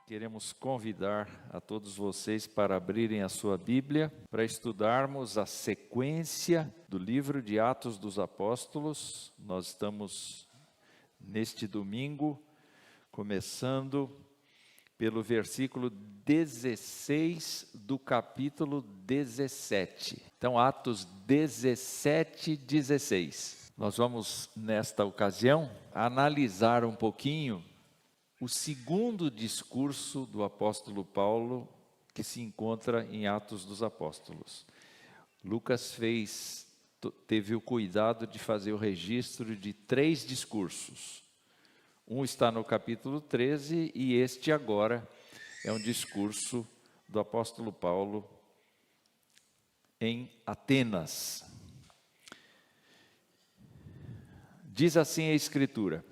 Queremos convidar a todos vocês para abrirem a sua Bíblia, para estudarmos a sequência do livro de Atos dos Apóstolos. Nós estamos, neste domingo, começando pelo versículo 16 do capítulo 17. Então, Atos 17, 16. Nós vamos, nesta ocasião, analisar um pouquinho o segundo discurso do apóstolo Paulo, que se encontra em Atos dos Apóstolos. Lucas teve o cuidado de fazer o registro de 3 discursos. Um está no capítulo 13 e este agora é um discurso do apóstolo Paulo em Atenas. Diz assim a Escritura: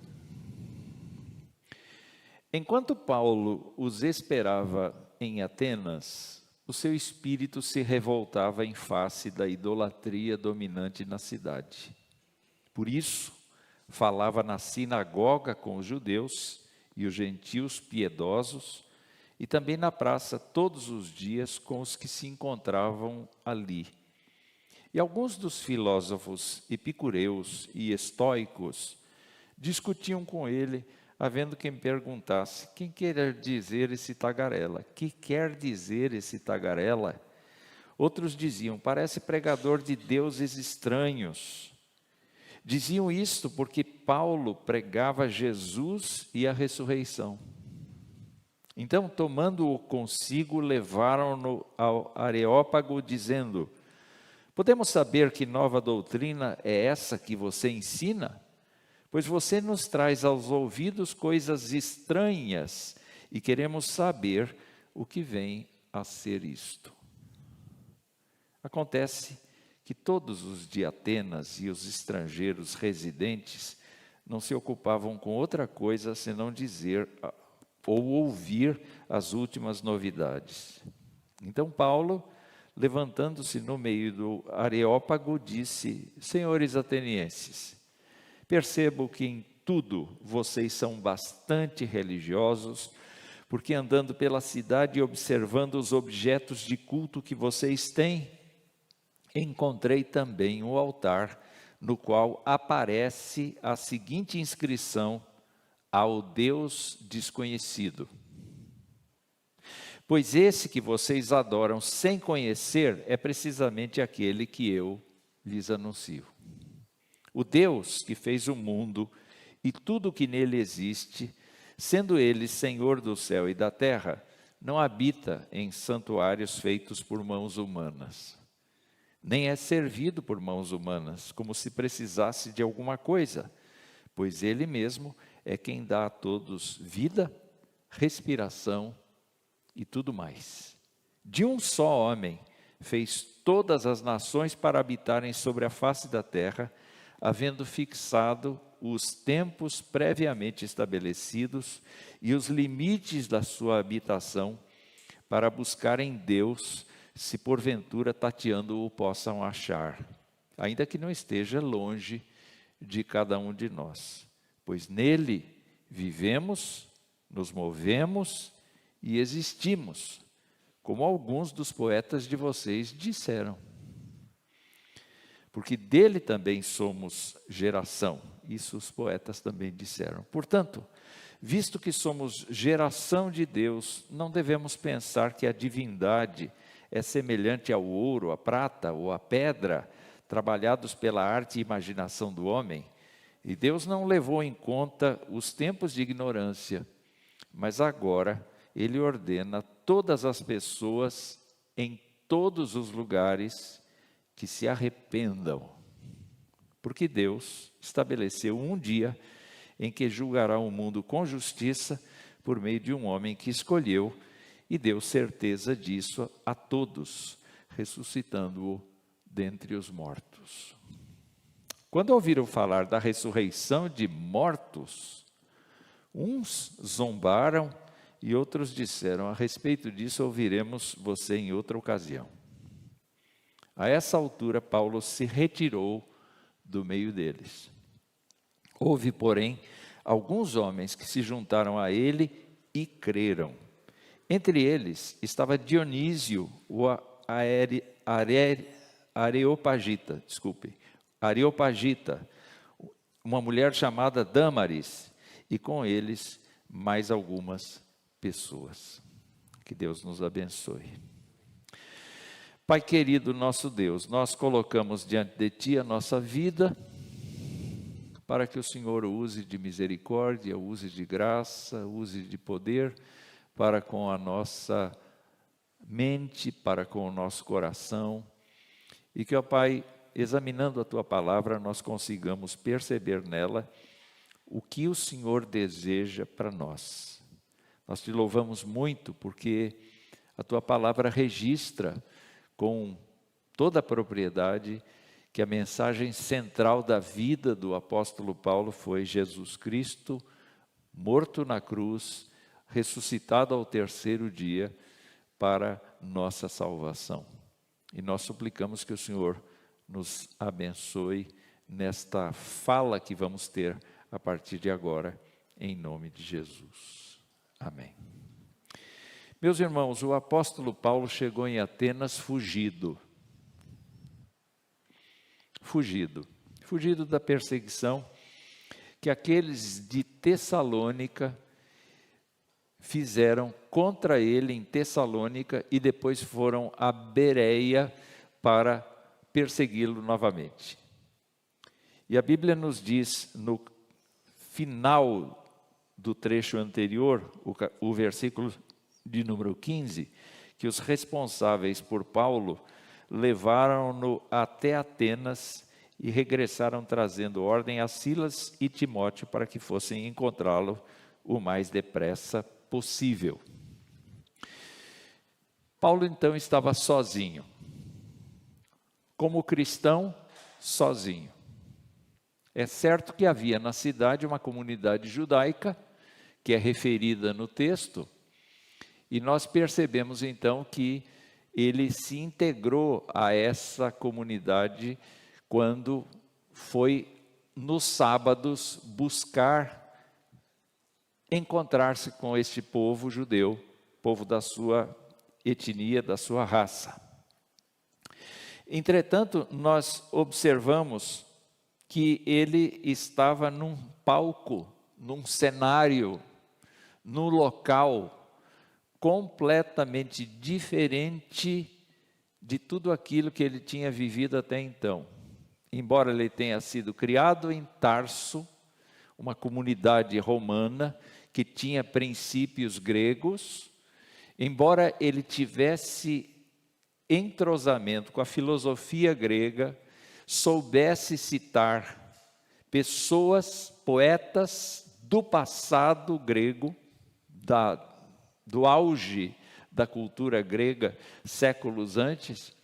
enquanto Paulo os esperava em Atenas, o seu espírito se revoltava em face da idolatria dominante na cidade. Por isso, falava na sinagoga com os judeus e os gentios piedosos, e também na praça todos os dias com os que se encontravam ali. E alguns dos filósofos epicureus e estoicos discutiam com ele, havendo quem perguntasse: quem quer dizer esse tagarela? Que quer dizer esse tagarela? Outros diziam: parece pregador de deuses estranhos. Diziam isto porque Paulo pregava Jesus e a ressurreição. Então, tomando-o consigo, levaram-no ao Areópago, dizendo: podemos saber que nova doutrina é essa que você ensina? Pois você nos traz aos ouvidos coisas estranhas e queremos saber o que vem a ser isto. Acontece que todos os de Atenas e os estrangeiros residentes não se ocupavam com outra coisa senão dizer ou ouvir as últimas novidades. Então Paulo, levantando-se no meio do Areópago, disse: senhores atenienses, percebo que em tudo vocês são bastante religiosos, porque andando pela cidade e observando os objetos de culto que vocês têm, encontrei também um altar no qual aparece a seguinte inscrição: ao Deus desconhecido. Pois esse que vocês adoram sem conhecer é precisamente aquele que eu lhes anuncio. O Deus que fez o mundo e tudo o que nele existe, sendo ele Senhor do céu e da terra, não habita em santuários feitos por mãos humanas, nem é servido por mãos humanas, como se precisasse de alguma coisa, pois ele mesmo é quem dá a todos vida, respiração e tudo mais. De um só homem fez todas as nações para habitarem sobre a face da terra, havendo fixado os tempos previamente estabelecidos e os limites da sua habitação, para buscar em Deus, se porventura tateando-o possam achar, ainda que não esteja longe de cada um de nós. Pois nele vivemos, nos movemos e existimos, como alguns dos poetas de vocês disseram. Porque dele também somos geração. Isso os poetas também disseram. Portanto, visto que somos geração de Deus, não devemos pensar que a divindade é semelhante ao ouro, à prata ou à pedra, trabalhados pela arte e imaginação do homem. E Deus não levou em conta os tempos de ignorância, mas agora Ele ordena a todas as pessoas em todos os lugares que se arrependam, porque Deus estabeleceu um dia em que julgará o mundo com justiça por meio de um homem que escolheu e deu certeza disso a todos, ressuscitando-o dentre os mortos. Quando ouviram falar da ressurreição de mortos, uns zombaram e outros disseram: a respeito disso ouviremos você em outra ocasião. A essa altura, Paulo se retirou do meio deles. Houve, porém, alguns homens que se juntaram a ele e creram. Entre eles estava Dionísio, o Areopagita, uma mulher chamada Dâmaris, e com eles mais algumas pessoas. Que Deus nos abençoe. Pai querido, nosso Deus, nós colocamos diante de Ti a nossa vida, para que o Senhor use de misericórdia, use de graça, use de poder, para com a nossa mente, para com o nosso coração, e que, ó Pai, examinando a Tua palavra, nós consigamos perceber nela o que o Senhor deseja para nós. Nós Te louvamos muito, porque a Tua palavra registra com toda a propriedade que a mensagem central da vida do apóstolo Paulo foi Jesus Cristo, morto na cruz, ressuscitado ao terceiro dia para nossa salvação. E nós suplicamos que o Senhor nos abençoe nesta fala que vamos ter a partir de agora, em nome de Jesus. Amém. Meus irmãos, o apóstolo Paulo chegou em Atenas fugido da perseguição que aqueles de Tessalônica fizeram contra ele em Tessalônica e depois foram a Bereia para persegui-lo novamente. E a Bíblia nos diz no final do trecho anterior, o versículo de número 15, que os responsáveis por Paulo levaram-no até Atenas e regressaram trazendo ordem a Silas e Timóteo para que fossem encontrá-lo o mais depressa possível. Paulo então estava sozinho, como cristão, sozinho. É certo que havia na cidade uma comunidade judaica, que é referida no texto, e nós percebemos então que ele se integrou a essa comunidade quando foi nos sábados buscar encontrar-se com este povo judeu, povo da sua etnia, da sua raça. Entretanto, nós observamos que ele estava num palco, num cenário, num local completamente diferente de tudo aquilo que ele tinha vivido até então. Embora ele tenha sido criado em Tarso, uma comunidade romana que tinha princípios gregos, embora ele tivesse entrosamento com a filosofia grega, soubesse citar pessoas, poetas do passado grego, do auge da cultura grega, séculos antes,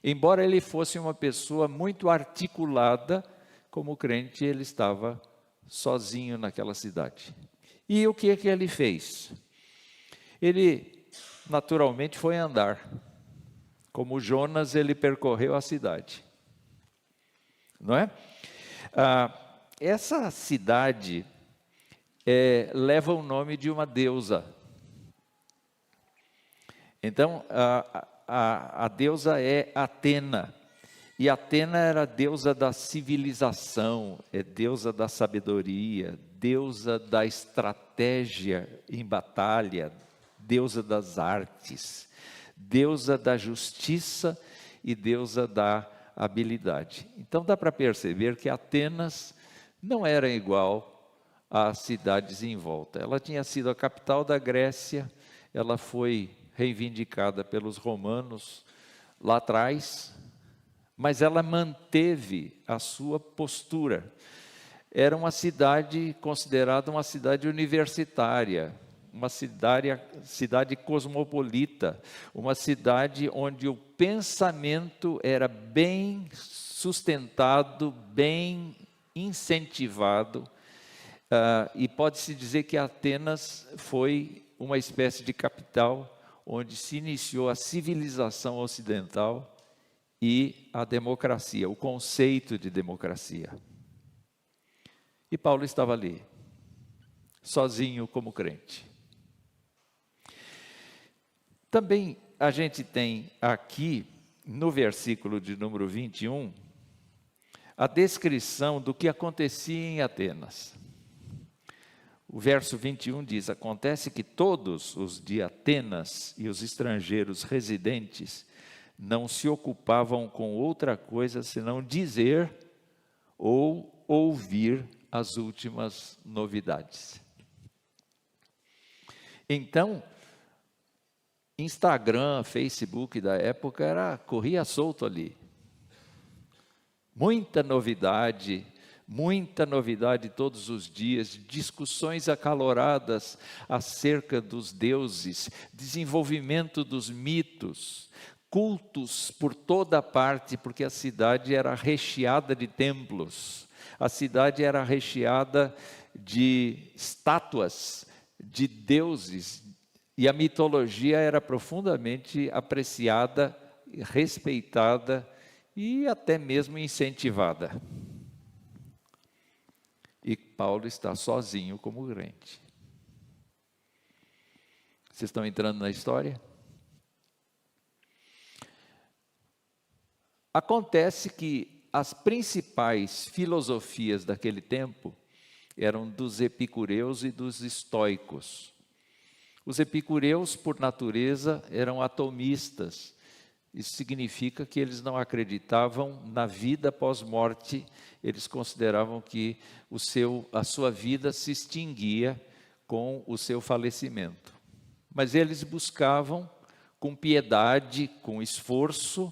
embora ele fosse uma pessoa muito articulada, como crente, ele estava sozinho naquela cidade. E o que é que ele fez? Ele, naturalmente, foi andar. Como Jonas, ele percorreu a cidade. Não é? Essa cidade leva o nome de uma deusa. Então, a deusa é Atena, e Atena era a deusa da civilização, é deusa da sabedoria, deusa da estratégia em batalha, deusa das artes, deusa da justiça e deusa da habilidade. Então dá para perceber que Atenas não era igual às cidades em volta. Ela tinha sido a capital da Grécia, ela foi reivindicada pelos romanos lá atrás, mas ela manteve a sua postura. Era uma cidade considerada uma cidade universitária, uma cidade cosmopolita, uma cidade onde o pensamento era bem sustentado, bem incentivado, e pode-se dizer que Atenas foi uma espécie de capital onde se iniciou a civilização ocidental e a democracia, o conceito de democracia. E Paulo estava ali, sozinho como crente. Também a gente tem aqui, no versículo de número 21, a descrição do que acontecia em Atenas. O verso 21 diz: acontece que todos os de Atenas e os estrangeiros residentes não se ocupavam com outra coisa senão dizer ou ouvir as últimas novidades. Então, Instagram, Facebook da época corria solto ali. Muita novidade todos os dias, discussões acaloradas acerca dos deuses, desenvolvimento dos mitos, cultos por toda parte, porque a cidade era recheada de templos, a cidade era recheada de estátuas de deuses, e a mitologia era profundamente apreciada, respeitada e até mesmo incentivada. E Paulo está sozinho como crente. Vocês estão entrando na história? Acontece que as principais filosofias daquele tempo eram dos epicureus e dos estoicos. Os epicureus, por natureza, eram atomistas. Isso significa que eles não acreditavam na vida pós-morte. Eles consideravam que a sua vida se extinguia com o seu falecimento. Mas eles buscavam, com piedade, com esforço,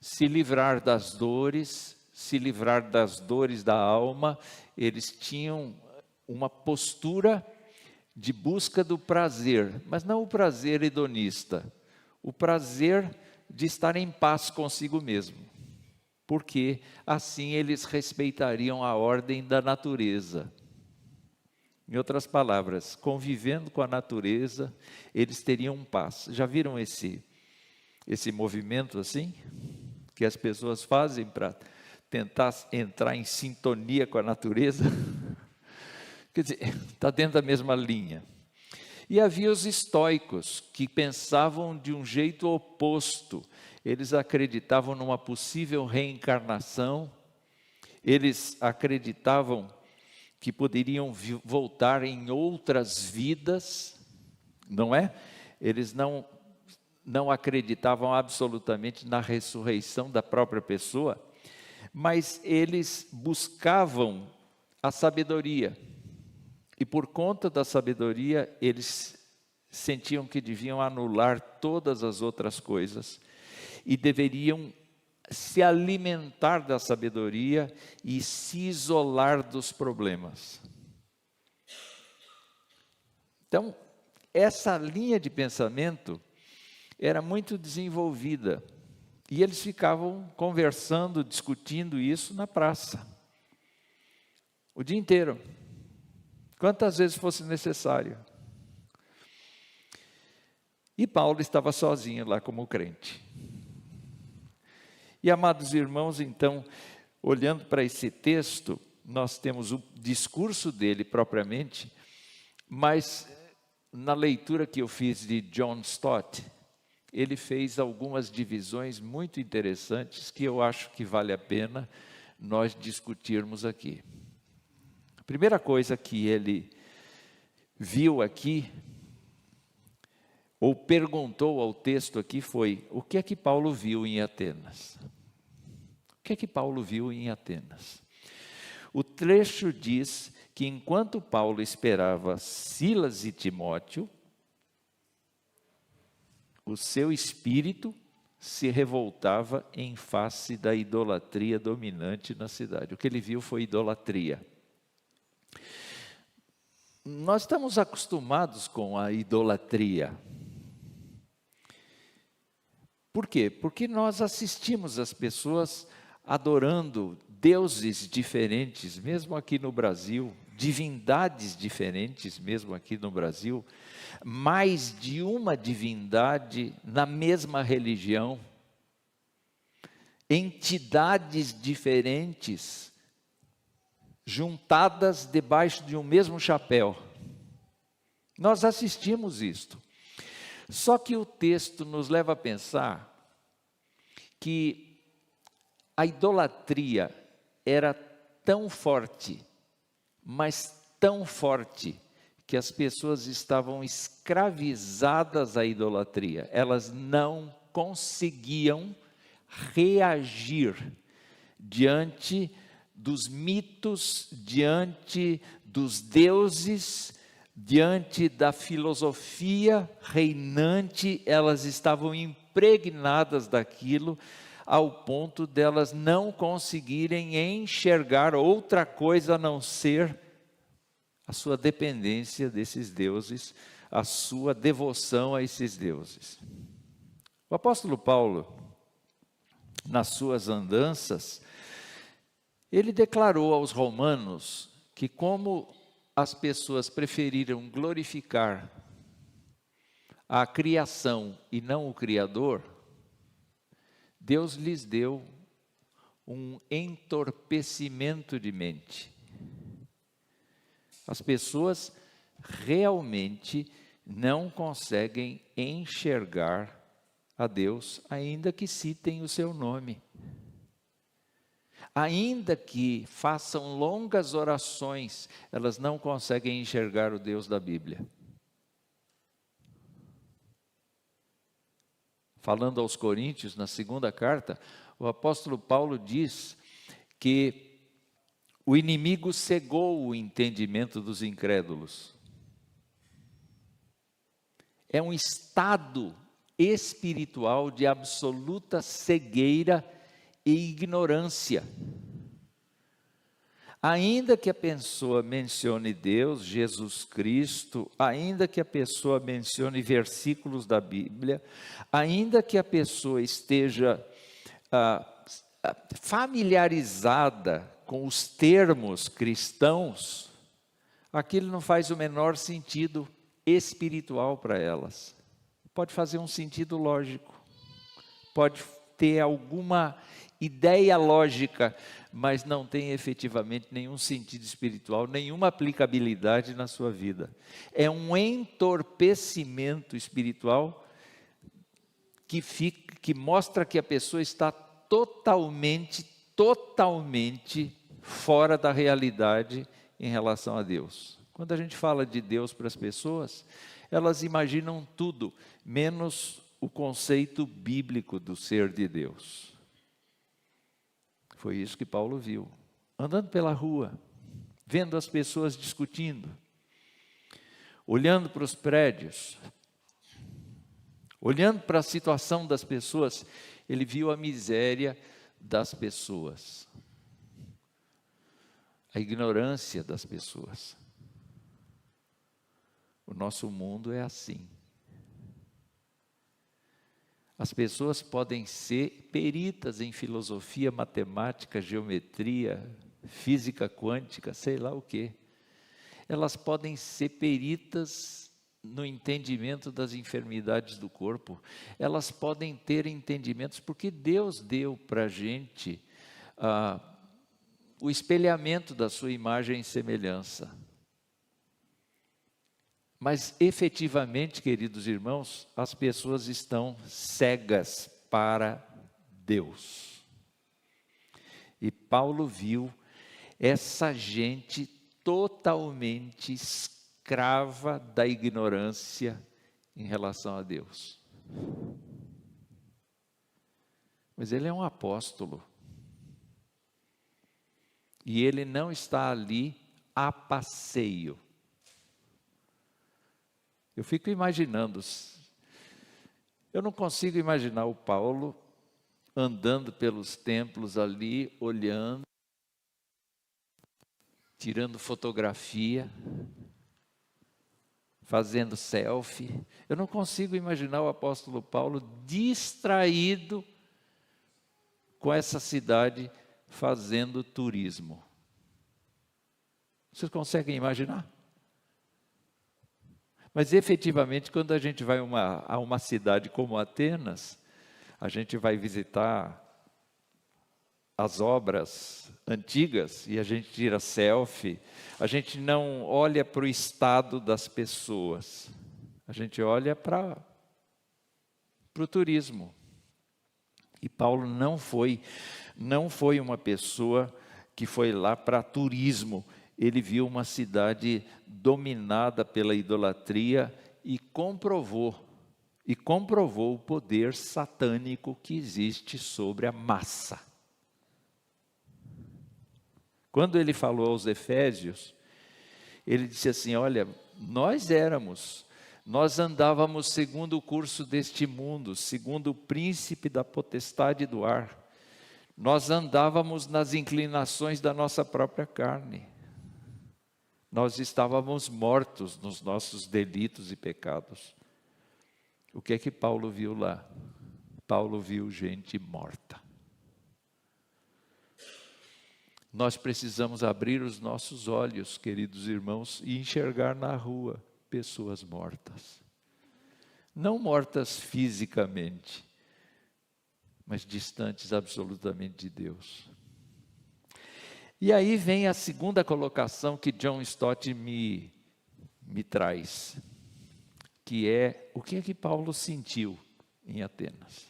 se livrar das dores da alma. Eles tinham uma postura de busca do prazer, mas não o prazer hedonista, o prazer de estar em paz consigo mesmo, porque assim eles respeitariam a ordem da natureza. Em outras palavras, convivendo com a natureza, eles teriam paz. Já viram esse movimento assim? Que as pessoas fazem para tentar entrar em sintonia com a natureza? Quer dizer, está dentro da mesma linha. E havia os estoicos, que pensavam de um jeito oposto. Eles acreditavam numa possível reencarnação, eles acreditavam que poderiam voltar em outras vidas, não é? Eles não acreditavam absolutamente na ressurreição da própria pessoa, mas eles buscavam a sabedoria. E por conta da sabedoria, eles sentiam que deviam anular todas as outras coisas e deveriam se alimentar da sabedoria e se isolar dos problemas. Então, essa linha de pensamento era muito desenvolvida e eles ficavam conversando, discutindo isso na praça o dia inteiro. Quantas vezes fosse necessário. E Paulo estava sozinho lá como crente. E, amados irmãos, então, olhando para esse texto, nós temos o discurso dele propriamente, mas na leitura que eu fiz de John Stott, ele fez algumas divisões muito interessantes que eu acho que vale a pena nós discutirmos aqui. A primeira coisa que ele viu aqui, ou perguntou ao texto aqui, foi: o que é que Paulo viu em Atenas? O que é que Paulo viu em Atenas? O trecho diz que enquanto Paulo esperava Silas e Timóteo, o seu espírito se revoltava em face da idolatria dominante na cidade. O que ele viu foi idolatria. Nós estamos acostumados com a idolatria. Por quê? Porque nós assistimos as pessoas adorando deuses diferentes, mesmo aqui no Brasil, divindades diferentes, mesmo aqui no Brasil, mais de uma divindade na mesma religião, entidades diferentes, juntadas debaixo de um mesmo chapéu. Nós assistimos isto. Só que o texto nos leva a pensar que a idolatria era tão forte, mas tão forte, que as pessoas estavam escravizadas à idolatria. Elas não conseguiam reagir diante dos mitos, diante dos deuses, diante da filosofia reinante. Elas estavam impregnadas daquilo, ao ponto delas não conseguirem enxergar outra coisa a não ser a sua dependência desses deuses, a sua devoção a esses deuses. O apóstolo Paulo, nas suas andanças, ele declarou aos romanos que, como as pessoas preferiram glorificar a criação e não o Criador, Deus lhes deu um entorpecimento de mente. As pessoas realmente não conseguem enxergar a Deus, ainda que citem o seu nome. Ainda que façam longas orações, elas não conseguem enxergar o Deus da Bíblia. Falando aos Coríntios, na segunda carta, o apóstolo Paulo diz que o inimigo cegou o entendimento dos incrédulos. É um estado espiritual de absoluta cegueira e ignorância. Ainda que a pessoa mencione Deus, Jesus Cristo, ainda que a pessoa mencione versículos da Bíblia, ainda que a pessoa esteja familiarizada com os termos cristãos, aquilo não faz o menor sentido espiritual para elas. Pode fazer um sentido lógico, pode ter alguma ideia lógica, mas não tem efetivamente nenhum sentido espiritual, nenhuma aplicabilidade na sua vida. É um entorpecimento espiritual que mostra que a pessoa está totalmente fora da realidade em relação a Deus. Quando a gente fala de Deus para as pessoas, elas imaginam tudo, menos o conceito bíblico do ser de Deus. Foi isso que Paulo viu, andando pela rua, vendo as pessoas discutindo, olhando para os prédios, olhando para a situação das pessoas. Ele viu a miséria das pessoas, a ignorância das pessoas. O nosso mundo é assim. As pessoas podem ser peritas em filosofia, matemática, geometria, física quântica, sei lá o quê. Elas podem ser peritas no entendimento das enfermidades do corpo. Elas podem ter entendimentos, porque Deus deu para a gente o espelhamento da sua imagem e semelhança. Mas efetivamente, queridos irmãos, as pessoas estão cegas para Deus. E Paulo viu essa gente totalmente escrava da ignorância em relação a Deus. Mas ele é um apóstolo. E ele não está ali a passeio. Eu fico imaginando, eu não consigo imaginar o Paulo andando pelos templos ali, olhando, tirando fotografia, fazendo selfie. Eu não consigo imaginar o apóstolo Paulo distraído com essa cidade fazendo turismo. Vocês conseguem imaginar? Mas efetivamente, quando a gente vai a uma cidade como Atenas, a gente vai visitar as obras antigas e a gente tira selfie, a gente não olha para o estado das pessoas, a gente olha para para o turismo. E Paulo não foi uma pessoa que foi lá para turismo. Ele viu uma cidade dominada pela idolatria e comprovou o poder satânico que existe sobre a massa. Quando ele falou aos Efésios, ele disse assim: olha, nós andávamos segundo o curso deste mundo, segundo o príncipe da potestade do ar. Nós andávamos nas inclinações da nossa própria carne. Nós estávamos mortos nos nossos delitos e pecados. O que é que Paulo viu lá? Paulo viu gente morta. Nós precisamos abrir os nossos olhos, queridos irmãos, e enxergar na rua pessoas mortas. Não mortas fisicamente, mas distantes absolutamente de Deus. E aí vem a segunda colocação que John Stott me traz, que é: o que é que Paulo sentiu em Atenas?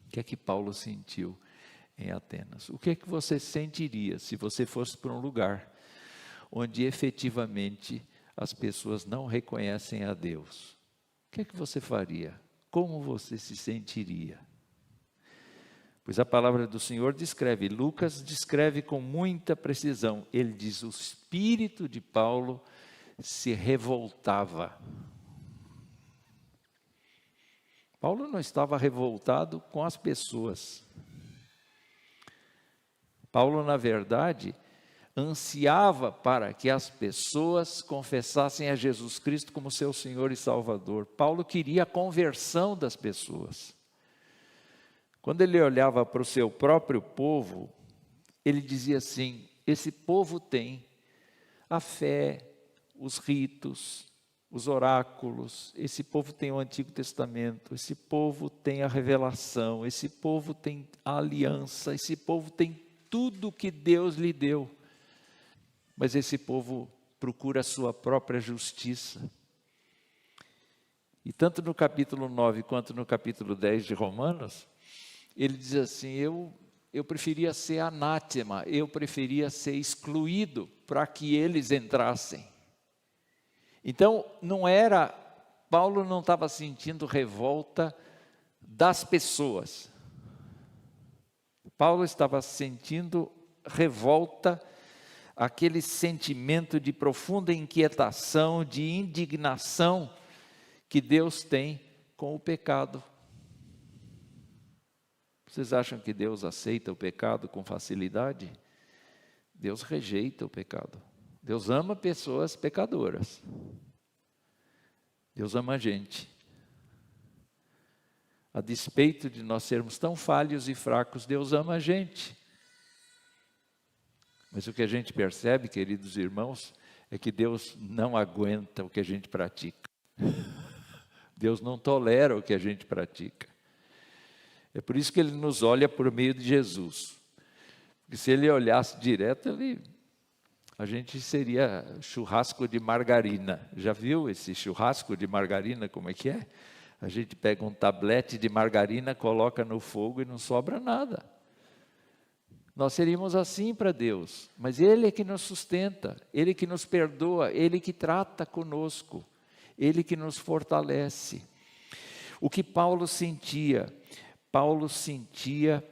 O que é que Paulo sentiu em Atenas? O que é que você sentiria se você fosse para um lugar onde efetivamente as pessoas não reconhecem a Deus? O que é que você faria? Como você se sentiria? Pois a palavra do Senhor descreve, Lucas descreve com muita precisão. Ele diz: o espírito de Paulo se revoltava. Paulo não estava revoltado com as pessoas. Paulo, na verdade, ansiava para que as pessoas confessassem a Jesus Cristo como seu Senhor e Salvador. Paulo queria a conversão das pessoas. Quando ele olhava para o seu próprio povo, ele dizia assim: esse povo tem a fé, os ritos, os oráculos, esse povo tem o Antigo Testamento, esse povo tem a revelação, esse povo tem a aliança, esse povo tem tudo que Deus lhe deu. Mas esse povo procura a sua própria justiça. E tanto no capítulo 9 quanto no capítulo 10 de Romanos, ele diz assim: eu preferia ser anátema, eu preferia ser excluído para que eles entrassem. Então, Paulo não estava sentindo revolta das pessoas. Paulo estava sentindo revolta, aquele sentimento de profunda inquietação, de indignação que Deus tem com o pecado. Vocês acham que Deus aceita o pecado com facilidade? Deus rejeita o pecado. Deus ama pessoas pecadoras. Deus ama a gente. A despeito de nós sermos tão falhos e fracos, Deus ama a gente. Mas o que a gente percebe, queridos irmãos, é que Deus não aguenta o que a gente pratica. Deus não tolera o que a gente pratica. É por isso que Ele nos olha por meio de Jesus. Porque se Ele olhasse direto, a gente seria churrasco de margarina. Já viu esse churrasco de margarina, como é que é? A gente pega um tablete de margarina, coloca no fogo e não sobra nada. Nós seríamos assim para Deus, mas Ele é que nos sustenta, Ele que nos perdoa, Ele que trata conosco, Ele que nos fortalece. O que Paulo sentia? Paulo sentia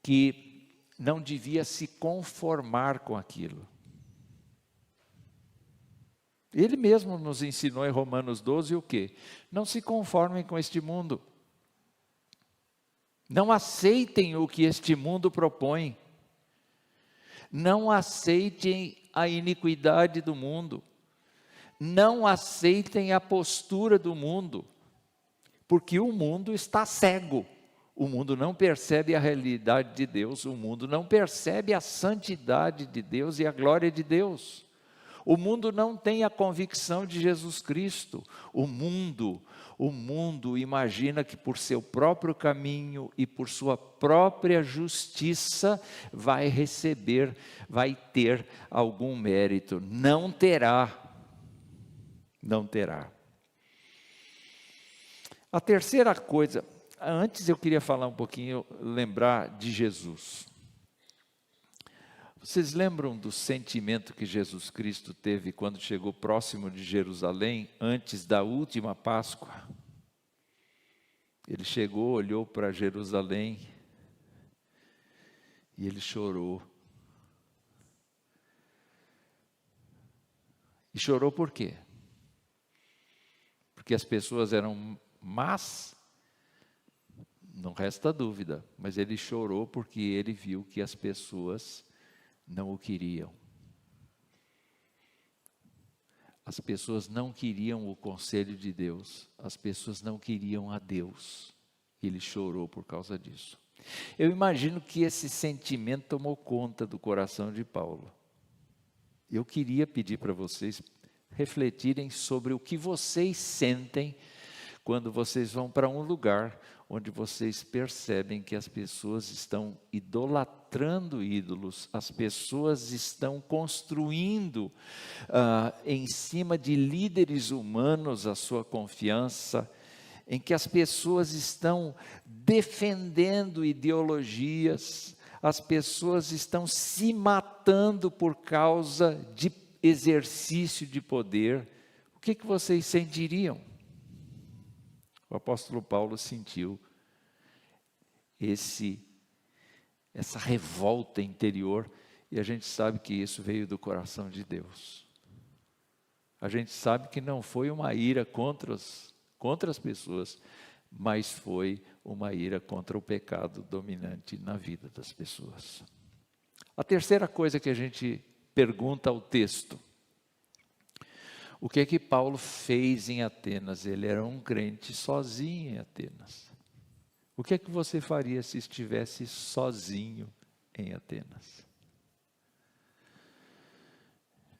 que não devia se conformar com aquilo. Ele mesmo nos ensinou em Romanos 12 o quê? Não se conformem com este mundo. Não aceitem o que este mundo propõe. Não aceitem a iniquidade do mundo. Não aceitem a postura do mundo. Porque o mundo está cego. O mundo não percebe a realidade de Deus. O mundo não percebe a santidade de Deus e a glória de Deus. O mundo não tem a convicção de Jesus Cristo. O mundo imagina que por seu próprio caminho e por sua própria justiça vai ter algum mérito. Não terá. Não terá. A terceira coisa, antes eu queria falar um pouquinho, lembrar de Jesus. Vocês lembram do sentimento que Jesus Cristo teve quando chegou próximo de Jerusalém, antes da última Páscoa? Ele chegou, olhou para Jerusalém e ele chorou. E chorou por quê? Porque as pessoas eram más? Não resta dúvida, mas ele chorou porque ele viu que as pessoas não o queriam. As pessoas não queriam o conselho de Deus, as pessoas não queriam a Deus. Ele chorou por causa disso. Eu imagino que esse sentimento tomou conta do coração de Paulo. Eu queria pedir para vocês refletirem sobre o que vocês sentem quando vocês vão para um lugar onde vocês percebem que as pessoas estão idolatrando ídolos, as pessoas estão construindo em cima de líderes humanos a sua confiança, em que as pessoas estão defendendo ideologias, as pessoas estão se matando por causa de exercício de poder. O que vocês sentiriam? O apóstolo Paulo sentiu essa revolta interior, e a gente sabe que isso veio do coração de Deus. A gente sabe que não foi uma ira contra as pessoas, mas foi uma ira contra o pecado dominante na vida das pessoas. A terceira coisa que a gente pergunta ao texto: o que é que Paulo fez em Atenas? Ele era um crente sozinho em Atenas. O que é que você faria se estivesse sozinho em Atenas?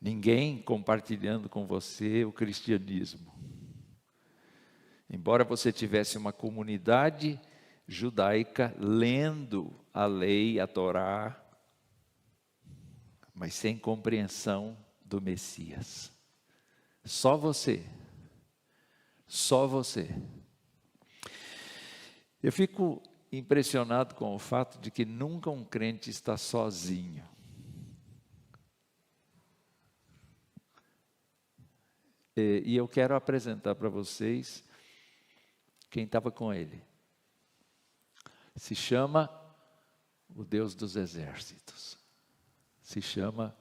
Ninguém compartilhando com você o cristianismo. Embora você tivesse uma comunidade judaica lendo a lei, a Torá, mas sem compreensão do Messias. Só você. Só você. Eu fico impressionado com o fato de que nunca um crente está sozinho. E eu quero apresentar para vocês quem estava com ele. Se chama o Deus dos Exércitos. Se chama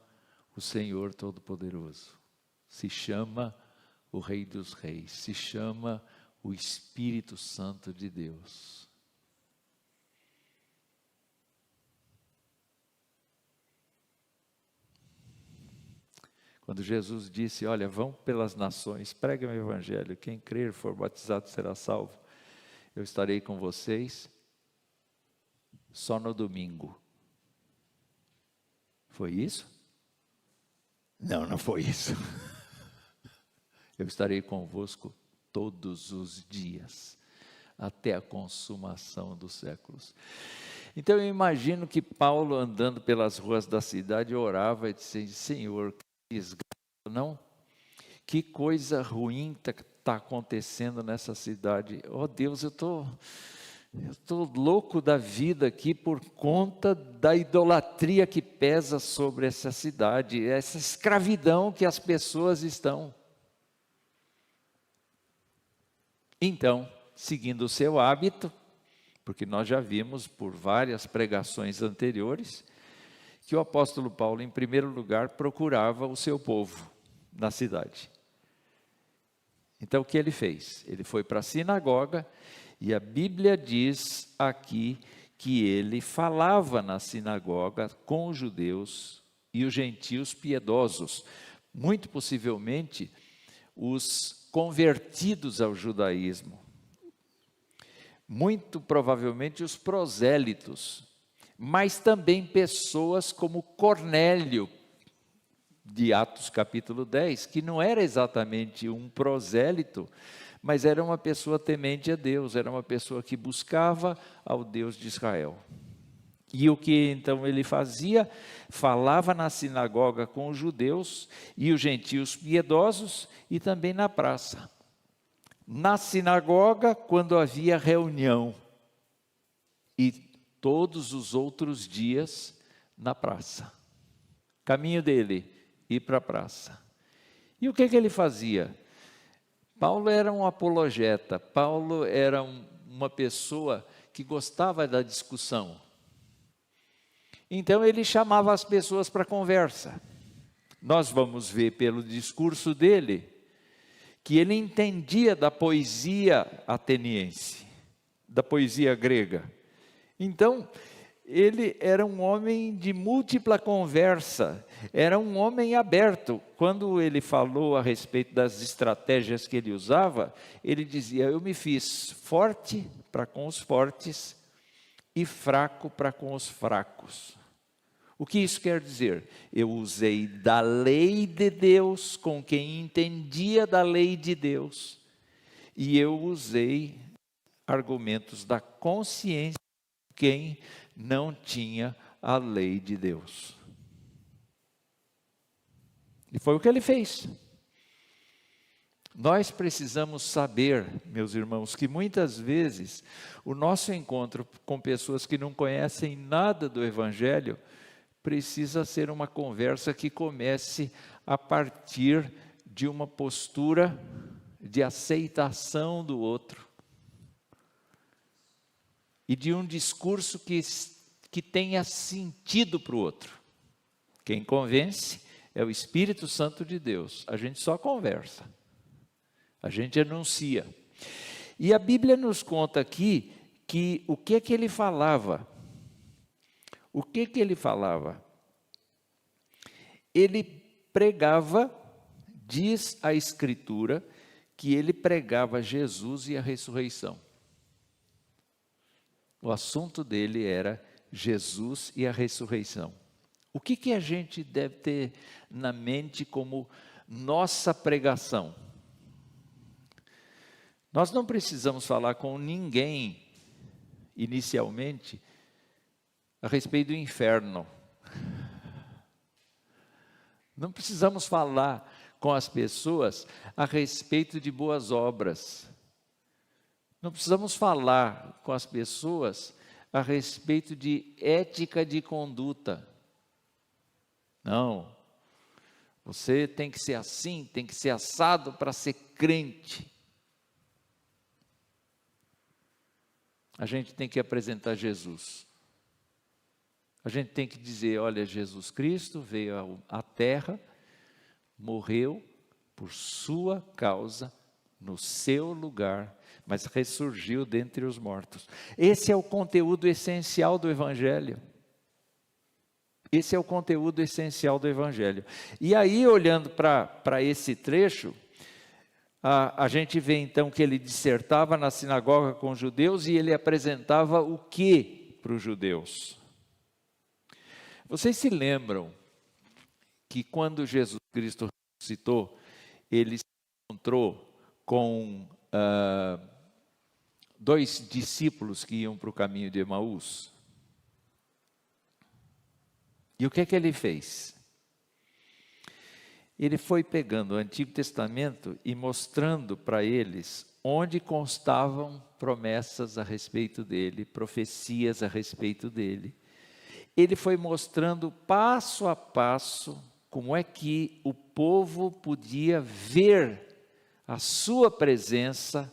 o Senhor Todo-Poderoso. Se chama o Rei dos Reis. Se chama o Espírito Santo de Deus. Quando Jesus disse: olha, vão pelas nações, preguem o Evangelho, quem crer e for batizado será salvo. Eu estarei com vocês só no domingo. Foi isso? Não, não foi isso. Eu estarei convosco todos os dias, até a consumação dos séculos. Então eu imagino que Paulo, andando pelas ruas da cidade, orava e dizia: Senhor, que desgraça, não? Que coisa ruim está acontecendo nessa cidade. Oh Deus, eu estou louco da vida aqui por conta da idolatria que pesa sobre essa cidade, essa escravidão que as pessoas estão. Então, seguindo o seu hábito, porque nós já vimos por várias pregações anteriores, que o apóstolo Paulo, em primeiro lugar, procurava o seu povo na cidade. Então, o que ele fez? Ele foi para a sinagoga, e a Bíblia diz aqui que ele falava na sinagoga com os judeus e os gentios piedosos, muito possivelmente os convertidos ao judaísmo, muito provavelmente os prosélitos, mas também pessoas como Cornélio, de Atos capítulo 10, que não era exatamente um prosélito, mas era uma pessoa temente a Deus, era uma pessoa que buscava ao Deus de Israel. E o que então ele fazia? Falava na sinagoga com os judeus e os gentios piedosos, e também na praça. na sinagoga quando havia reunião e todos os outros dias na praça. Caminho dele, ir para a praça. E o que ele fazia? Paulo era um apologeta, Paulo era uma pessoa que gostava da discussão. Então ele chamava as pessoas para conversa. Nós vamos ver pelo discurso dele que ele entendia da poesia ateniense, da poesia grega. Então, ele era um homem de múltipla conversa, era um homem aberto. Quando ele falou a respeito das estratégias que ele usava, ele dizia: eu me fiz forte para com os fortes e fraco para com os fracos. O que isso quer dizer? Eu usei da lei de Deus com quem entendia da lei de Deus, e eu usei argumentos da consciência de quem não tinha a lei de Deus. E foi o que ele fez. Nós precisamos saber, meus irmãos, que muitas vezes o nosso encontro com pessoas que não conhecem nada do Evangelho precisa ser uma conversa que comece a partir de uma postura de aceitação do outro e de um discurso que tenha sentido para o outro. Quem convence é o Espírito Santo de Deus. A gente só conversa, a gente anuncia. E a Bíblia nos conta aqui que o que ele falava. O que ele falava? Ele pregava, diz a Escritura, que ele pregava Jesus e a ressurreição. O assunto dele era Jesus e a ressurreição. O que a gente deve ter na mente como nossa pregação? Nós não precisamos falar com ninguém, inicialmente, a respeito do inferno. Não precisamos falar com as pessoas a respeito de boas obras. Não precisamos falar com as pessoas a respeito de ética de conduta. Não. Você tem que ser assim, tem que ser assado para ser crente. A gente tem que apresentar Jesus. A gente tem que dizer: olha, Jesus Cristo veio à terra, morreu por sua causa, no seu lugar, mas ressurgiu dentre os mortos. Esse é o conteúdo essencial do Evangelho. Esse é o conteúdo essencial do Evangelho. E aí, olhando para esse trecho, a gente vê então que ele dissertava na sinagoga com os judeus e ele apresentava o que para os judeus? Vocês se lembram que quando Jesus Cristo ressuscitou, ele se encontrou com dois discípulos que iam para o caminho de Emaús? E o que ele fez? Ele foi pegando o Antigo Testamento e mostrando para eles onde constavam promessas a respeito dele, profecias a respeito dele. Ele foi mostrando passo a passo como é que o povo podia ver a sua presença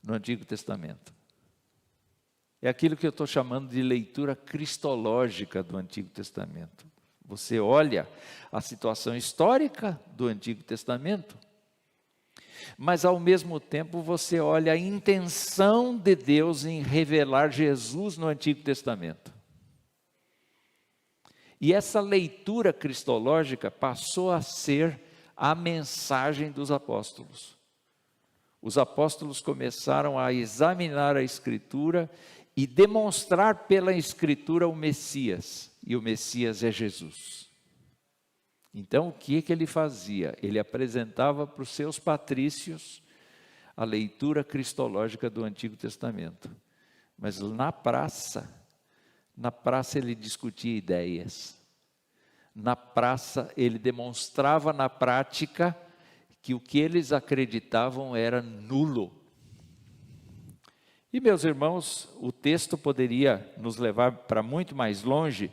no Antigo Testamento. É aquilo que eu estou chamando de leitura cristológica do Antigo Testamento. Você olha a situação histórica do Antigo Testamento, mas ao mesmo tempo você olha a intenção de Deus em revelar Jesus no Antigo Testamento. E essa leitura cristológica passou a ser a mensagem dos apóstolos. Os apóstolos começaram a examinar a Escritura e demonstrar pela Escritura o Messias. E o Messias é Jesus. Então, o que ele fazia? Ele apresentava para os seus patrícios a leitura cristológica do Antigo Testamento. Mas na praça ele discutia ideias. Na praça ele demonstrava na prática que o que eles acreditavam era nulo. E, meus irmãos, o texto poderia nos levar para muito mais longe,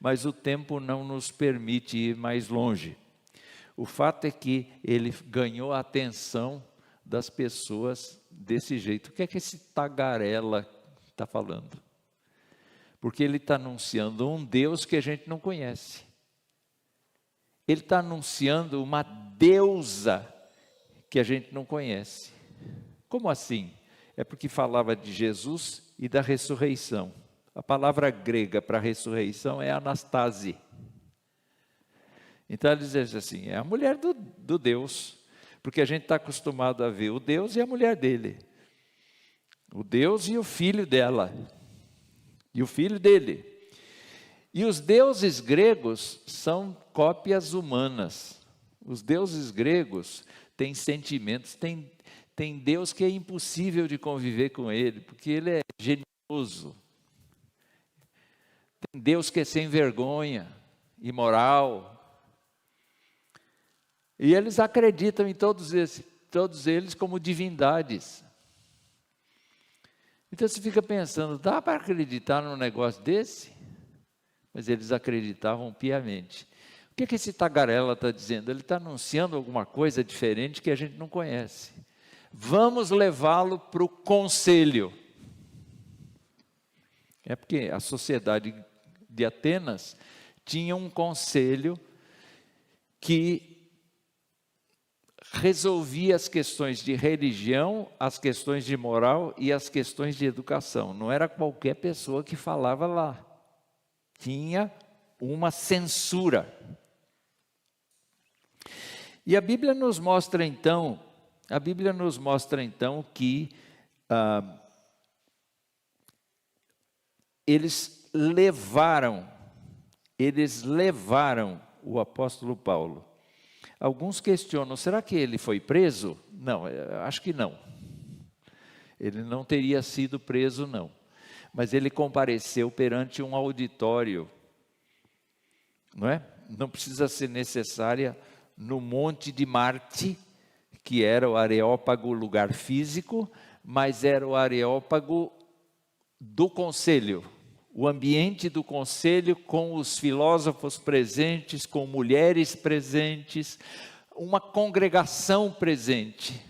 mas o tempo não nos permite ir mais longe. O fato é que ele ganhou a atenção das pessoas desse jeito. O que é que esse tagarela está falando? Porque ele está anunciando um Deus que a gente não conhece. Ele está anunciando uma deusa que a gente não conhece. Como assim? É porque falava de Jesus e da ressurreição. A palavra grega para ressurreição é Anastase. Então ele diz assim, é a mulher do Deus, porque a gente está acostumado a ver o Deus e a mulher dele. O Deus e o filho dela. E o filho dele. E os deuses gregos são cópias humanas. Os deuses gregos têm sentimentos, tem Deus que é impossível de conviver com ele, porque ele é genioso. Tem Deus que é sem vergonha, imoral. E eles acreditam em todos eles como divindades. Então você fica pensando, dá para acreditar num negócio desse? Mas eles acreditavam piamente. O que esse tagarela está dizendo? Ele está anunciando alguma coisa diferente que a gente não conhece. Vamos levá-lo para o conselho. É porque a sociedade de Atenas tinha um conselho que resolvia as questões de religião, as questões de moral e as questões de educação. Não era qualquer pessoa que falava lá. Tinha uma censura. E a Bíblia nos mostra então que eles levaram o apóstolo Paulo. Alguns questionam, será que ele foi preso? Não, acho que não. Ele não teria sido preso, não. Mas ele compareceu perante um auditório, não é? Não precisa ser necessária no Monte de Marte, que era o Areópago, lugar físico, mas era o Areópago do conselho. O ambiente do conselho com os filósofos presentes, com mulheres presentes, uma congregação presente.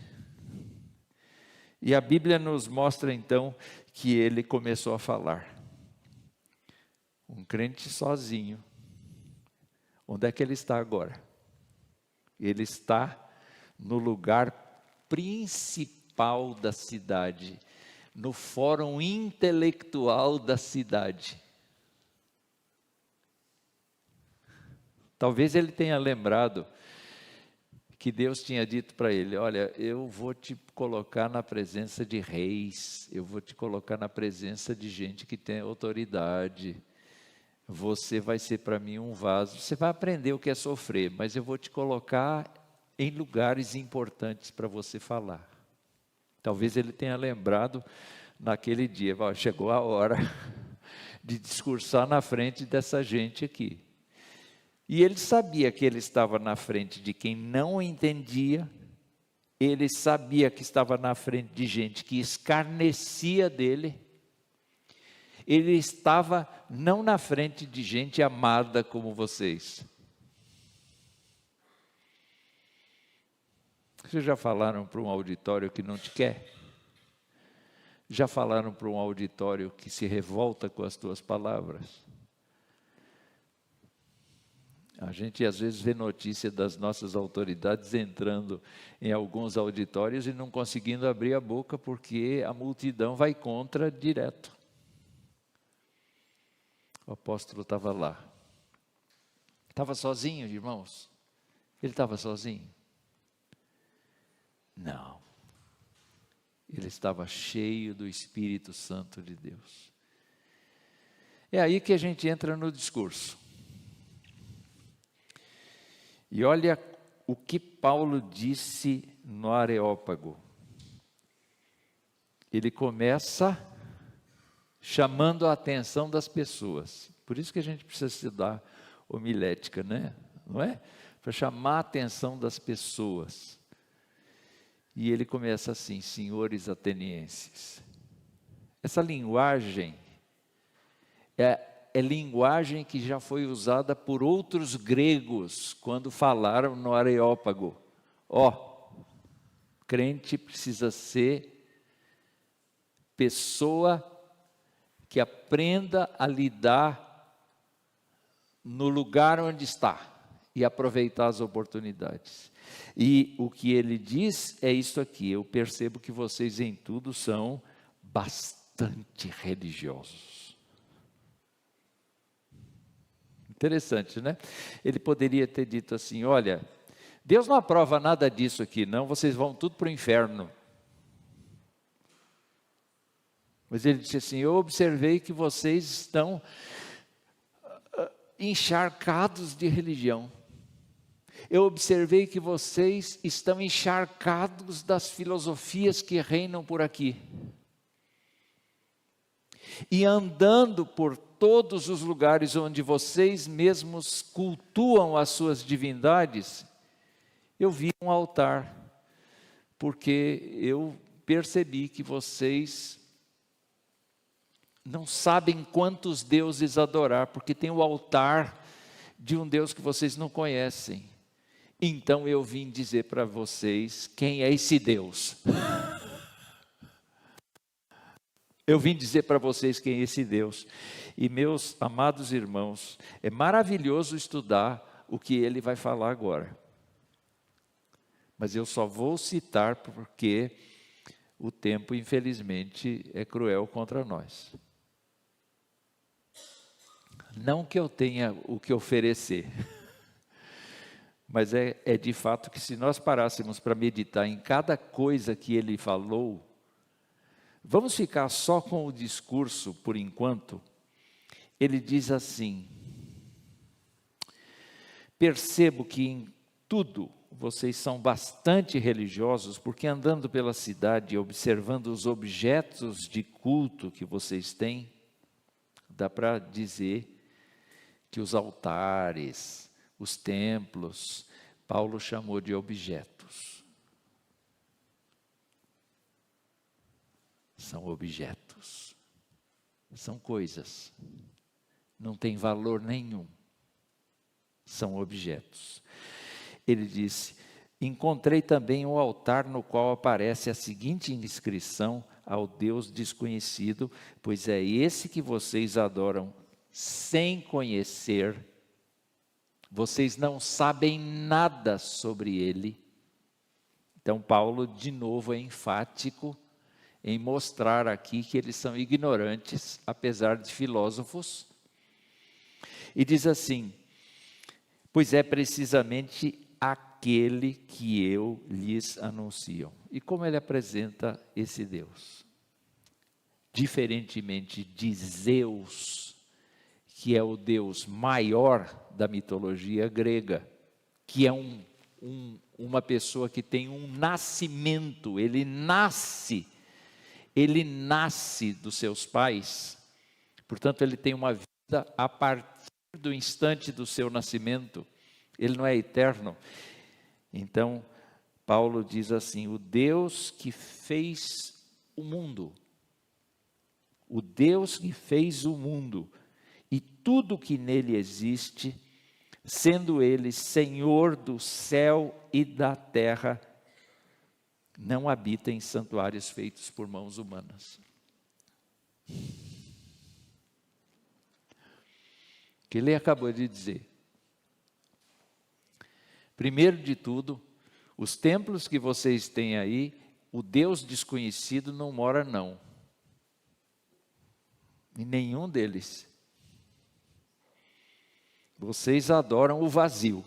E a Bíblia nos mostra então que ele começou a falar. Um crente sozinho. Onde é que ele está agora? Ele está no lugar principal da cidade, no fórum intelectual da cidade. Talvez ele tenha lembrado que Deus tinha dito para ele, olha, eu vou te colocar na presença de reis, eu vou te colocar na presença de gente que tem autoridade, você vai ser para mim um vaso, você vai aprender o que é sofrer, mas eu vou te colocar em lugares importantes para você falar. Talvez ele tenha lembrado naquele dia, chegou a hora de discursar na frente dessa gente aqui. E ele sabia que ele estava na frente de quem não entendia, ele sabia que estava na frente de gente que escarnecia dele, ele estava não na frente de gente amada como vocês. Vocês já falaram para um auditório que não te quer? Já falaram para um auditório que se revolta com as tuas palavras? A gente às vezes vê notícia das nossas autoridades entrando em alguns auditórios e não conseguindo abrir a boca porque a multidão vai contra direto. O apóstolo estava lá. Estava sozinho, irmãos? Ele estava sozinho? Não. Ele estava cheio do Espírito Santo de Deus. É aí que a gente entra no discurso. E olha o que Paulo disse no Areópago. Ele começa chamando a atenção das pessoas. Por isso que a gente precisa estudar homilética, né? Não é? Para chamar a atenção das pessoas. E ele começa assim: senhores atenienses. Essa linguagem é linguagem que já foi usada por outros gregos quando falaram no Areópago. Crente precisa ser pessoa que aprenda a lidar no lugar onde está e aproveitar as oportunidades. E o que ele diz é isso aqui: eu percebo que vocês em tudo são bastante religiosos. Interessante, né? Ele poderia ter dito assim: olha, Deus não aprova nada disso aqui, não, vocês vão tudo para o inferno. Mas ele disse assim: eu observei que vocês estão encharcados de religião. Eu observei que vocês estão encharcados das filosofias que reinam por aqui. E andando por todos os lugares onde vocês mesmos cultuam as suas divindades, eu vi um altar, porque eu percebi que vocês não sabem quantos deuses adorar, porque tem o altar de um Deus que vocês não conhecem. Então eu vim dizer para vocês quem é esse Deus. Eu vim dizer para vocês quem é esse Deus. E meus amados irmãos, é maravilhoso estudar o que ele vai falar agora. Mas eu só vou citar porque o tempo, infelizmente, é cruel contra nós. Não que eu tenha o que oferecer, mas é de fato que se nós parássemos para meditar em cada coisa que ele falou, vamos ficar só com o discurso por enquanto. Ele diz assim: percebo que em tudo vocês são bastante religiosos, porque andando pela cidade, observando os objetos de culto que vocês têm, dá para dizer que os altares, os templos, Paulo chamou de objetos. São objetos, são coisas, não tem valor nenhum, são objetos. Ele disse: encontrei também um altar no qual aparece a seguinte inscrição: ao Deus desconhecido, pois é esse que vocês adoram sem conhecer, vocês não sabem nada sobre ele. Então Paulo de novo é enfático em mostrar aqui que eles são ignorantes, apesar de filósofos, e diz assim: pois é precisamente aquele que eu lhes anuncio. E como ele apresenta esse Deus? Diferentemente de Zeus, que é o Deus maior da mitologia grega, que é uma pessoa que tem um nascimento, ele nasce dos seus pais, portanto ele tem uma vida a partir do instante do seu nascimento, ele não é eterno. Então Paulo diz assim: o Deus que fez o mundo, o Deus que fez o mundo e tudo que nele existe, sendo ele Senhor do céu e da terra, não habita em santuários feitos por mãos humanas. O que ele acabou de dizer. Primeiro de tudo, os templos que vocês têm aí, o Deus desconhecido não mora não. Em nenhum deles. Vocês adoram o vazio.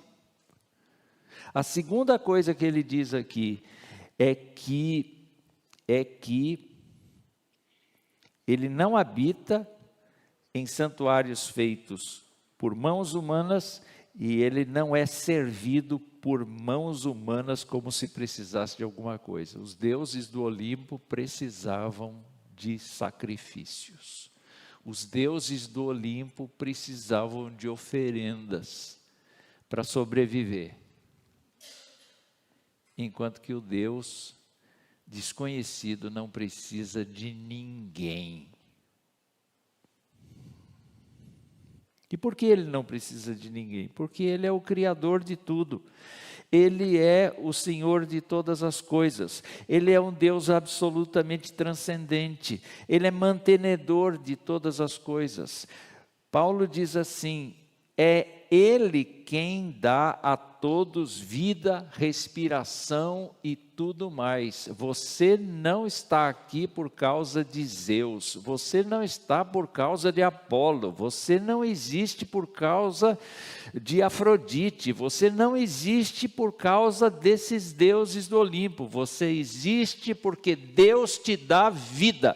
A segunda coisa que ele diz aqui é que ele não habita em santuários feitos por mãos humanas e ele não é servido por mãos humanas como se precisasse de alguma coisa. Os deuses do Olimpo precisavam de sacrifícios. Os deuses do Olimpo precisavam de oferendas para sobreviver. Enquanto que o Deus Desconhecido não precisa de ninguém. E por que ele não precisa de ninguém? Porque ele é o Criador de tudo. Ele é o Senhor de todas as coisas. Ele é um Deus absolutamente transcendente. Ele é mantenedor de todas as coisas. Paulo diz assim: é Ele quem dá a todos vida, respiração e tudo mais. Você não está aqui por causa de Zeus, você não está por causa de Apolo, você não existe por causa de Afrodite, você não existe por causa desses deuses do Olimpo, você existe porque Deus te dá vida.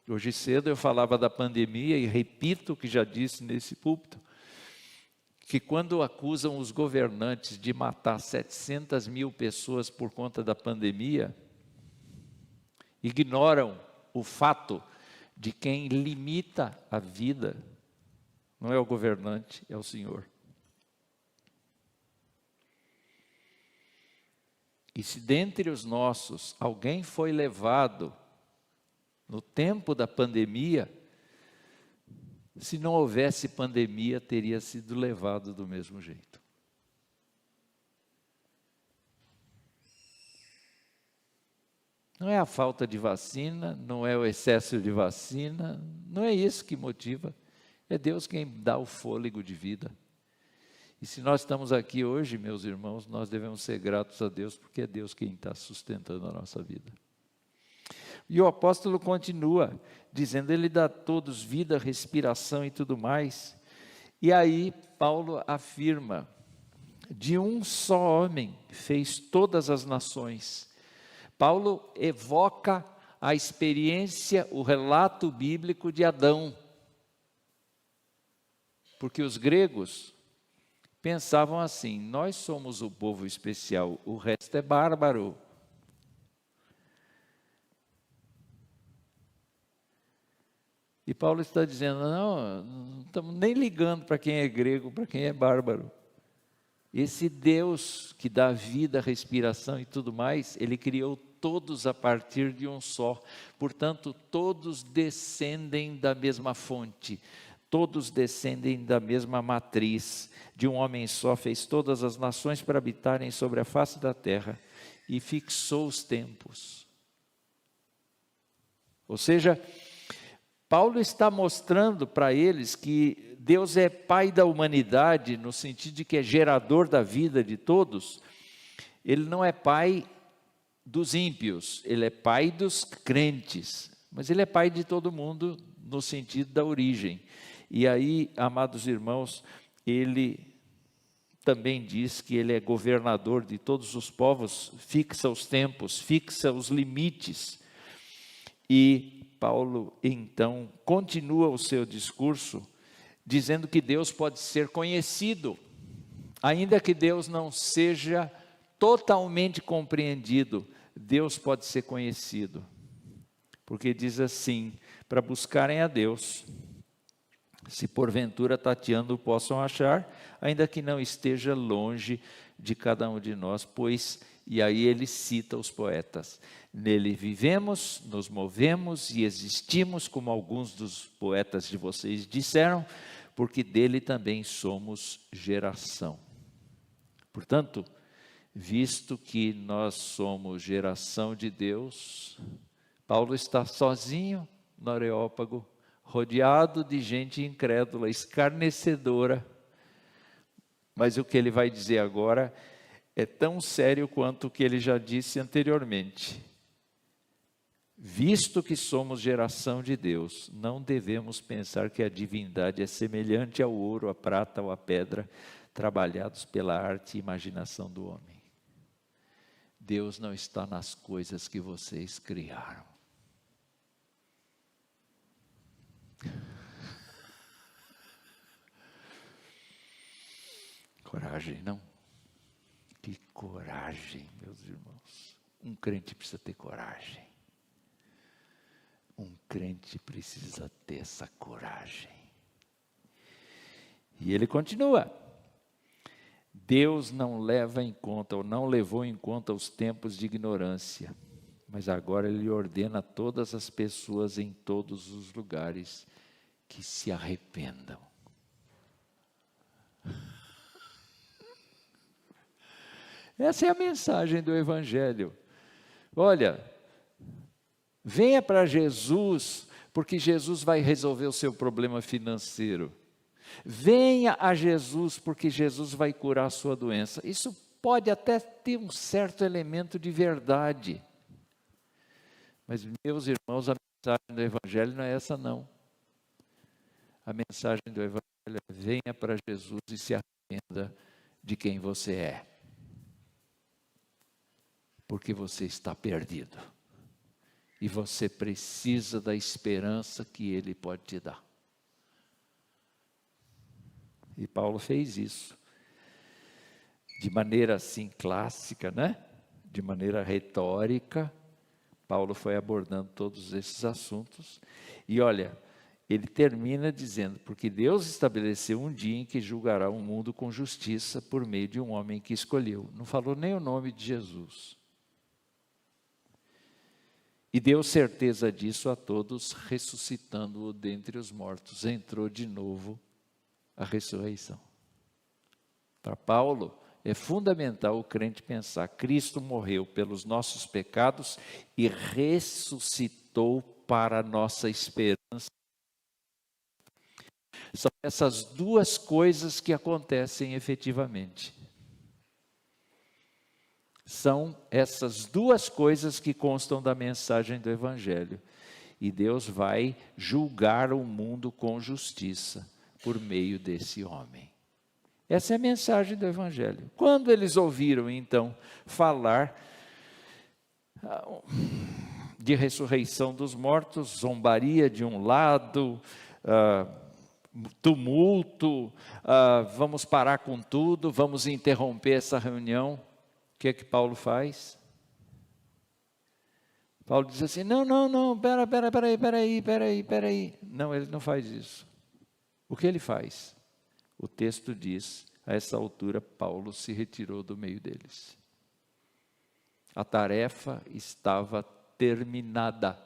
Hoje cedo eu falava da pandemia e repito o que já disse nesse púlpito, que quando acusam os governantes de matar 700 mil pessoas por conta da pandemia, ignoram o fato de quem limita a vida, não é o governante, é o Senhor. E se dentre os nossos alguém foi levado no tempo da pandemia, se não houvesse pandemia, teria sido levado do mesmo jeito. Não é a falta de vacina, não é o excesso de vacina, não é isso que motiva. É Deus quem dá o fôlego de vida. E se nós estamos aqui hoje, meus irmãos, nós devemos ser gratos a Deus, porque é Deus quem está sustentando a nossa vida. E o apóstolo continua, dizendo, ele dá a todos vida, respiração e tudo mais. E aí Paulo afirma, de um só homem fez todas as nações. Paulo evoca a experiência, o relato bíblico de Adão. Porque os gregos pensavam assim, nós somos o povo especial, o resto é bárbaro. E Paulo está dizendo, não estamos nem ligando para quem é grego, para quem é bárbaro. Esse Deus que dá vida, respiração e tudo mais, Ele criou todos a partir de um só. Portanto, todos descendem da mesma fonte, todos descendem da mesma matriz. De um homem só fez todas as nações para habitarem sobre a face da terra e fixou os tempos. Ou seja, Paulo está mostrando para eles que Deus é pai da humanidade, no sentido de que é gerador da vida de todos. Ele não é pai dos ímpios, ele é pai dos crentes, mas ele é pai de todo mundo no sentido da origem. E aí, amados irmãos, ele também diz que ele é governador de todos os povos, fixa os tempos, fixa os limites. E Paulo, então, continua o seu discurso, dizendo que Deus pode ser conhecido, ainda que Deus não seja totalmente compreendido, Deus pode ser conhecido. Porque diz assim, para buscarem a Deus, se porventura tateando o possam achar, ainda que não esteja longe de cada um de nós, pois, e aí ele cita os poetas, nele vivemos, nos movemos e existimos, como alguns dos poetas de vocês disseram, porque dele também somos geração. Portanto, visto que nós somos geração de Deus, Paulo está sozinho no Areópago, rodeado de gente incrédula, escarnecedora, mas o que ele vai dizer agora é tão sério quanto o que ele já disse anteriormente. Visto que somos geração de Deus, não devemos pensar que a divindade é semelhante ao ouro, à prata ou à pedra, trabalhados pela arte e imaginação do homem. Deus não está nas coisas que vocês criaram. Coragem, não? Que coragem, meus irmãos. Um crente precisa ter coragem. Um crente precisa ter essa coragem. E ele continua, Deus não leva em conta, ou não levou em conta os tempos de ignorância, mas agora Ele ordena a todas as pessoas em todos os lugares que se arrependam. Essa é a mensagem do Evangelho. Olha, venha para Jesus, porque Jesus vai resolver o seu problema financeiro. Venha a Jesus, porque Jesus vai curar a sua doença. Isso pode até ter um certo elemento de verdade. Mas, meus irmãos, a mensagem do Evangelho não é essa, não. A mensagem do Evangelho é: venha para Jesus e se arrependa de quem você é. Porque você está perdido. E você precisa da esperança que Ele pode te dar. E Paulo fez isso. De maneira assim clássica, né? De maneira retórica, Paulo foi abordando todos esses assuntos. E olha, ele termina dizendo: porque Deus estabeleceu um dia em que julgará o mundo com justiça por meio de um homem que escolheu. Não falou nem o nome de Jesus. E deu certeza disso a todos, ressuscitando-o dentre os mortos. Entrou de novo a ressurreição. Para Paulo, é fundamental o crente pensar: Cristo morreu pelos nossos pecados e ressuscitou para a nossa esperança. São essas duas coisas que acontecem efetivamente. São essas duas coisas que constam da mensagem do Evangelho. E Deus vai julgar o mundo com justiça por meio desse homem. Essa é a mensagem do Evangelho. Quando eles ouviram, então, falar de ressurreição dos mortos, zombaria de um lado, tumulto, vamos parar com tudo, vamos interromper essa reunião. O que é que Paulo faz? Paulo diz assim: não, peraí. Não, ele não faz isso. O que ele faz? O texto diz: a essa altura Paulo se retirou do meio deles. A tarefa estava terminada.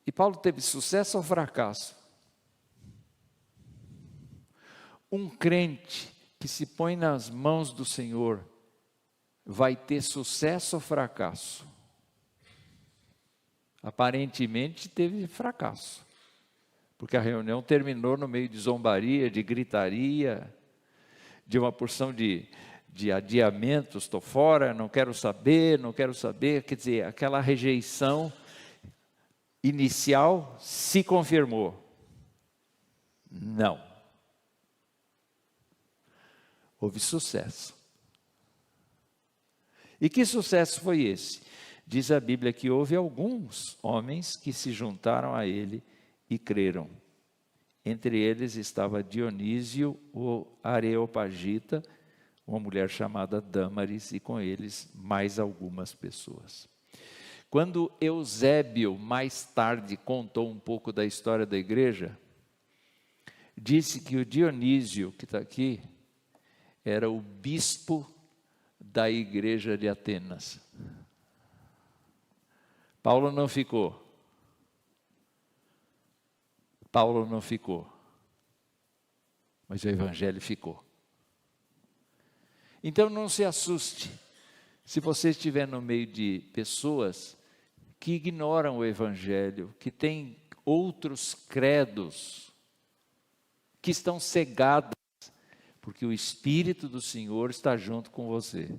E Paulo teve sucesso ou fracasso? Um crente que se põe nas mãos do Senhor vai ter sucesso ou fracasso? Aparentemente teve fracasso, porque a reunião terminou no meio de zombaria, de gritaria, de uma porção de adiamentos: estou fora, não quero saber, quer dizer, aquela rejeição inicial se confirmou. Não. Houve sucesso. E que sucesso foi esse? Diz a Bíblia que houve alguns homens que se juntaram a ele e creram. Entre eles estava Dionísio, o Areopagita, uma mulher chamada Dâmaris, e com eles mais algumas pessoas. Quando Eusébio, mais tarde, contou um pouco da história da igreja, disse que o Dionísio, que está aqui, era o bispo da igreja de Atenas. Paulo não ficou. Mas o Evangelho ficou. Então não se assuste se você estiver no meio de pessoas que ignoram o Evangelho, que têm outros credos, que estão cegadas, porque o Espírito do Senhor está junto com você,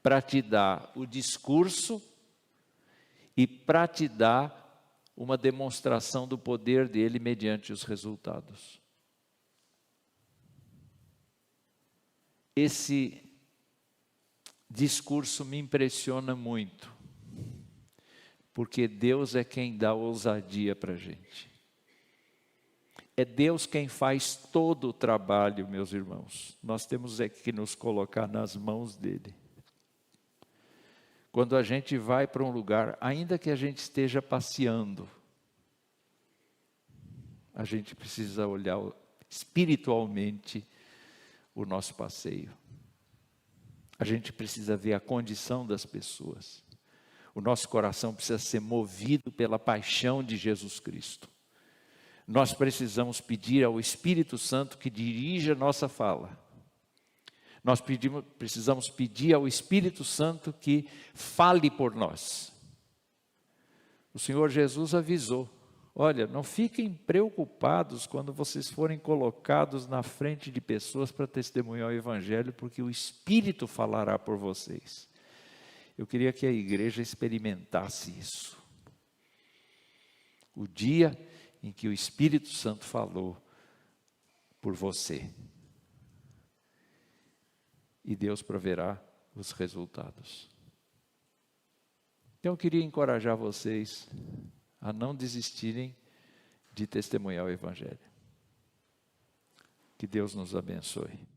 para te dar o discurso e para te dar uma demonstração do poder dele mediante os resultados. Esse discurso me impressiona muito, porque Deus é quem dá ousadia para a gente. É Deus quem faz todo o trabalho, meus irmãos. Nós temos que nos colocar nas mãos dele. Quando a gente vai para um lugar, ainda que a gente esteja passeando, a gente precisa olhar espiritualmente o nosso passeio. A gente precisa ver a condição das pessoas. O nosso coração precisa ser movido pela paixão de Jesus Cristo. Nós precisamos pedir ao Espírito Santo que dirija a nossa fala. Nós precisamos pedir ao Espírito Santo que fale por nós. O Senhor Jesus avisou: olha, não fiquem preocupados quando vocês forem colocados na frente de pessoas para testemunhar o Evangelho, porque o Espírito falará por vocês. Eu queria que a igreja experimentasse isso. O dia em que o Espírito Santo falou por você. E Deus proverá os resultados. Então eu queria encorajar vocês a não desistirem de testemunhar o Evangelho. Que Deus nos abençoe.